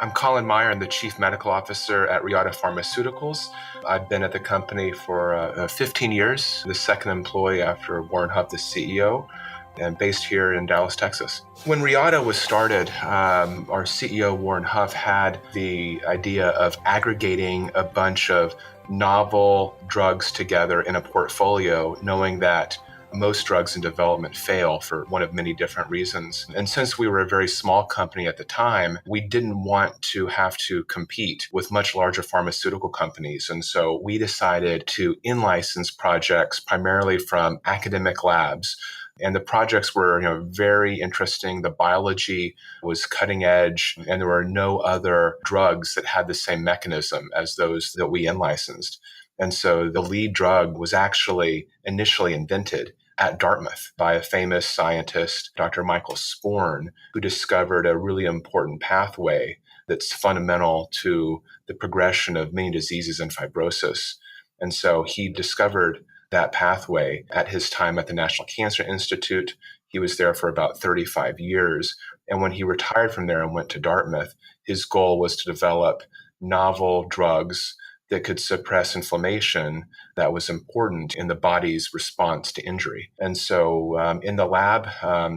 I'm Colin Meyer. I'm the Chief Medical Officer at Reata Pharmaceuticals. I've been at the company for 15 years, the second employee after Warren Huff, the CEO, and based here in Dallas, Texas. When Reata was started, our CEO, Warren Huff, had the idea of aggregating a bunch of novel drugs together in a portfolio, knowing that most drugs in development fail for one of many different reasons. And since we were a very small company at the time, we didn't want to have to compete with much larger pharmaceutical companies. And so we decided to in-license projects primarily from academic labs. And the projects were, very interesting. The biology was cutting edge, and there were no other drugs that had the same mechanism as those that we in-licensed. And so the lead drug was actually initially invented at Dartmouth by a famous scientist, Dr. Michael Sporn, who discovered a really important pathway that's fundamental to the progression of many diseases and fibrosis. And so he discovered that pathway at his time at the National Cancer Institute. He was there for about 35 years. And when he retired from there and went to Dartmouth, his goal was to develop novel drugs that could suppress inflammation that was important in the body's response to injury. And so in the lab,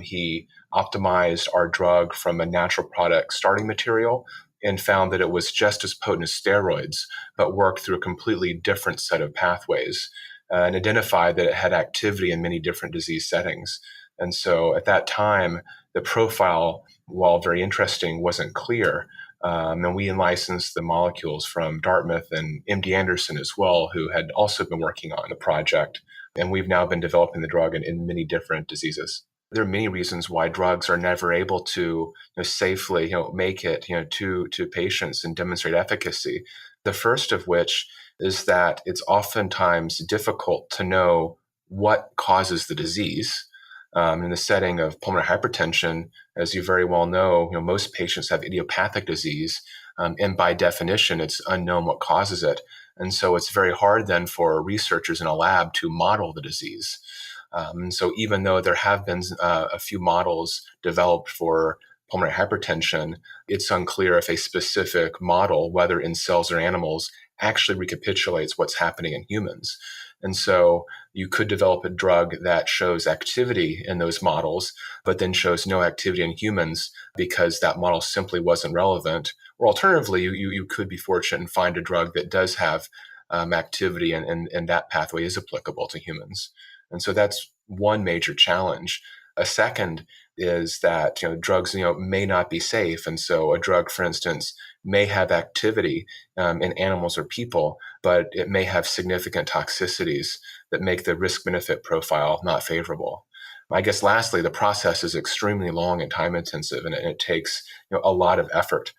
he optimized our drug from a natural product starting material and found that it was just as potent as steroids, but worked through a completely different set of pathways and identified that it had activity in many different disease settings. And so at that time, the profile, while very interesting, wasn't clear. And we licensed the molecules from Dartmouth and M.B.A. Anderson as well, who had also been working on the project. And we've now been developing the drug in many different diseases. There are many reasons why drugs are never able to safely make it to patients and demonstrate efficacy. The first of which is that it's oftentimes difficult to know what causes the disease. In the setting of pulmonary hypertension, as you very well know, most patients have idiopathic disease, and by definition, it's unknown what causes it. And so it's very hard then for researchers in a lab to model the disease. And so even though there have been a few models developed for pulmonary hypertension, it's unclear if a specific model, whether in cells or animals, actually recapitulates what's happening in humans. And so you could develop a drug that shows activity in those models, but then shows no activity in humans because that model simply wasn't relevant. Or alternatively, you could be fortunate and find a drug that does have activity and that pathway is applicable to humans. And so that's one major challenge. A second is that drugs may not be safe, and so a drug, for instance, may have activity in animals or people, but it may have significant toxicities that make the risk-benefit profile not favorable. I guess lastly, the process is extremely long and time-intensive, and it takes a lot of effort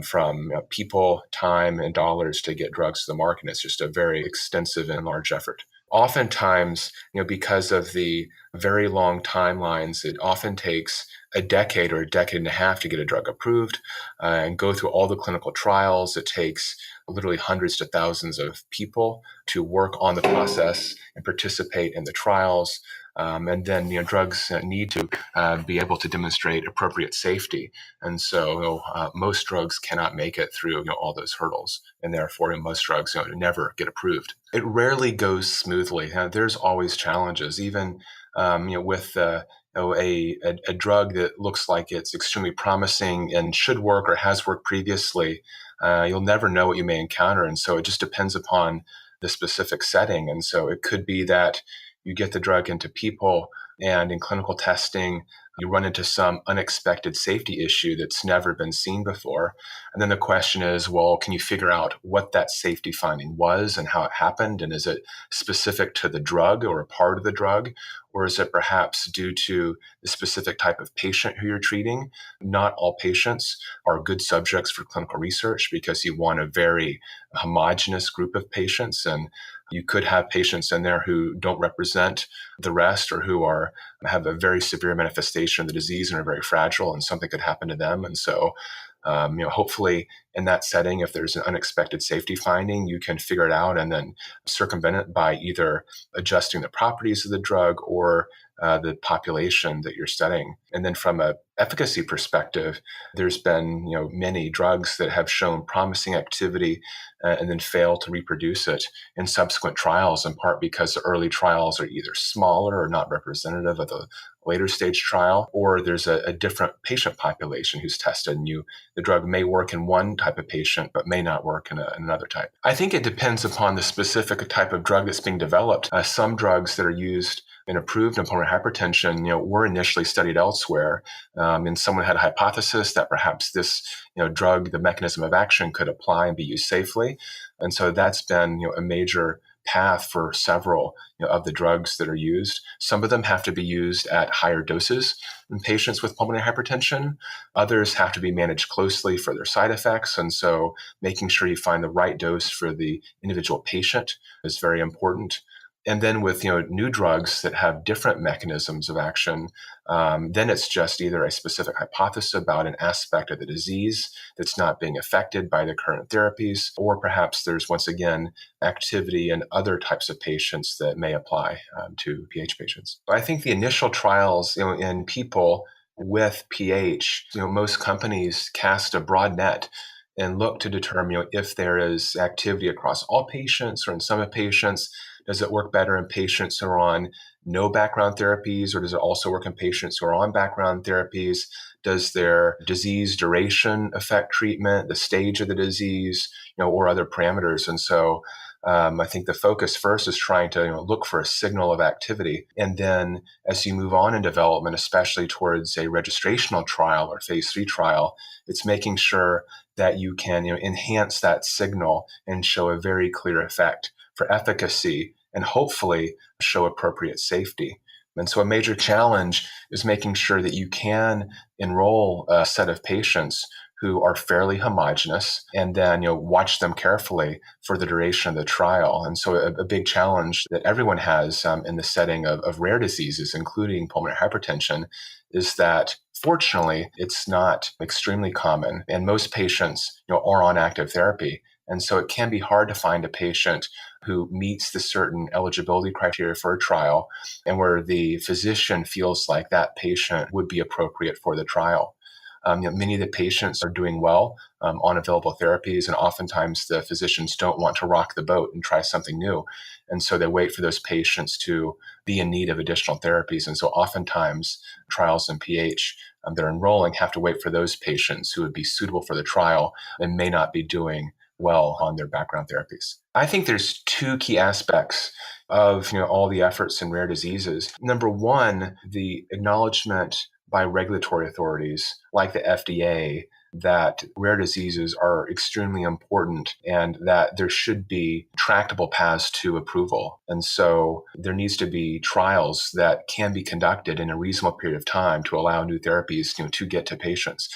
from people, time, and dollars to get drugs to the market. It's just a very extensive and large effort. Oftentimes, because of the very long timelines, it often takes a decade or a decade and a half to get a drug approved and go through all the clinical trials. It takes literally hundreds to thousands of people to work on the process and participate in the trials. And then, drugs need to be able to demonstrate appropriate safety. And so most drugs cannot make it through all those hurdles. And therefore, most drugs never get approved. It rarely goes smoothly. There's always challenges, even with a drug that looks like it's extremely promising and should work or has worked previously. You'll never know what you may encounter. And so it just depends upon the specific setting. And so it could be that you get the drug into people and in clinical testing, you run into some unexpected safety issue that's never been seen before. And then the question is, well, can you figure out what that safety finding was and how it happened? And is it specific to the drug or a part of the drug? Or is it perhaps due to the specific type of patient who you're treating? Not all patients are good subjects for clinical research because you want a very homogeneous group of patients. And you could have patients in there who don't represent the rest or who have a very severe manifestation of the disease and are very fragile and something could happen to them. And so, hopefully in that setting, if there's an unexpected safety finding, you can figure it out and then circumvent it by either adjusting the properties of the drug or the population that you're studying. And then from a efficacy perspective, there's been many drugs that have shown promising activity and then fail to reproduce it in subsequent trials, in part because the early trials are either smaller or not representative of the later stage trial, or there's a different patient population who's tested, and the drug may work in one type of patient but may not work in another type. I think it depends upon the specific type of drug that's being developed. Some drugs that are used and approved in pulmonary hypertension, were initially studied elsewhere, and someone had a hypothesis that perhaps this, drug, the mechanism of action could apply and be used safely, and so that's been, a major path for several of the drugs that are used. Some of them have to be used at higher doses in patients with pulmonary hypertension. Others have to be managed closely for their side effects, and so making sure you find the right dose for the individual patient is very important. And then with new drugs that have different mechanisms of action, then it's just either a specific hypothesis about an aspect of the disease that's not being affected by the current therapies, or perhaps there's once again activity in other types of patients that may apply to PH patients. I think the initial trials in people with PH, most companies cast a broad net and look to determine if there is activity across all patients or in some patients. Does it work better in patients who are on no background therapies, or does it also work in patients who are on background therapies? Does their disease duration affect treatment, the stage of the disease, or other parameters? And so I think the focus first is trying to look for a signal of activity. And then as you move on in development, especially towards a registrational trial or phase 3 trial, it's making sure that you can enhance that signal and show a very clear effect for efficacy and hopefully show appropriate safety. And so a major challenge is making sure that you can enroll a set of patients who are fairly homogeneous and then watch them carefully for the duration of the trial. And so a big challenge that everyone has in the setting of rare diseases, including pulmonary hypertension, is that fortunately it's not extremely common, and most patients are on active therapy. And so it can be hard to find a patient who meets the certain eligibility criteria for a trial and where the physician feels like that patient would be appropriate for the trial. Many of the patients are doing well on available therapies, and oftentimes the physicians don't want to rock the boat and try something new. And so they wait for those patients to be in need of additional therapies. And so oftentimes trials in PH that are enrolling have to wait for those patients who would be suitable for the trial and may not be doing well on their background therapies. I think there's two key aspects of all the efforts in rare diseases. Number one, the acknowledgement by regulatory authorities like the FDA that rare diseases are extremely important and that there should be tractable paths to approval. And so there needs to be trials that can be conducted in a reasonable period of time to allow new therapies to get to patients.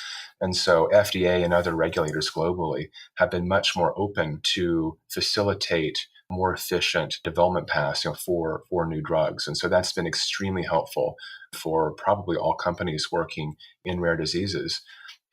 And so FDA and other regulators globally have been much more open to facilitate more efficient development paths for new drugs. And so that's been extremely helpful for probably all companies working in rare diseases.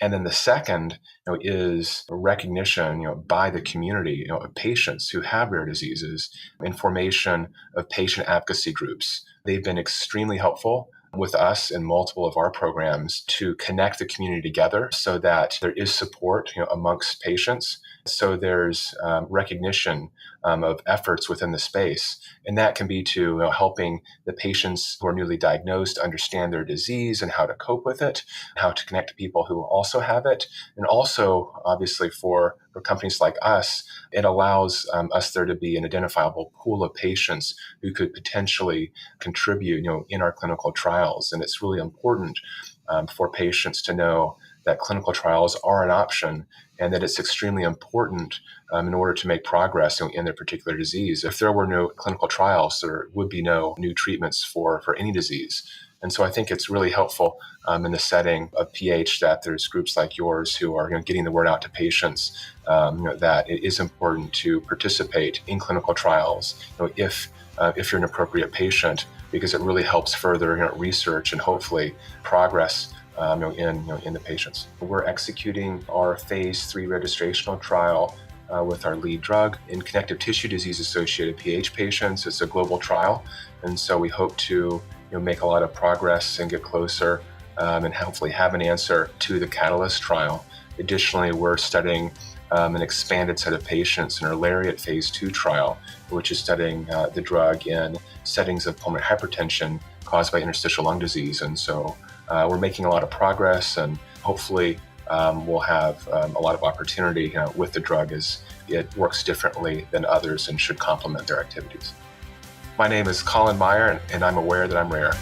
And then the second is recognition by the community of patients who have rare diseases in formation of patient advocacy groups. They've been extremely helpful with us in multiple of our programs to connect the community together so that there is support amongst patients. So there's recognition of efforts within the space. And that can be to helping the patients who are newly diagnosed understand their disease and how to cope with it, how to connect to people who also have it. And also, obviously, for companies like us, it allows us there to be an identifiable pool of patients who could potentially contribute in our clinical trials. And it's really important for patients to know that clinical trials are an option and that it's extremely important in order to make progress in their particular disease. If there were no clinical trials, there would be no new treatments for any disease. And so I think it's really helpful in the setting of PH that there's groups like yours who are getting the word out to patients that it is important to participate in clinical trials if you're an appropriate patient, because it really helps further research and hopefully progress in the patients. We're executing our phase 3 registrational trial with our lead drug in connective tissue disease-associated PH patients. It's a global trial, and so we hope to make a lot of progress and get closer and hopefully have an answer to the Catalyst trial. Additionally, we're studying an expanded set of patients in our Lariat phase 2 trial, which is studying the drug in settings of pulmonary hypertension caused by interstitial lung disease. And so we're making a lot of progress, and hopefully we'll have a lot of opportunity with the drug as it works differently than others and should complement their activities. My name is Colin Meyer, and I'm aware that I'm rare.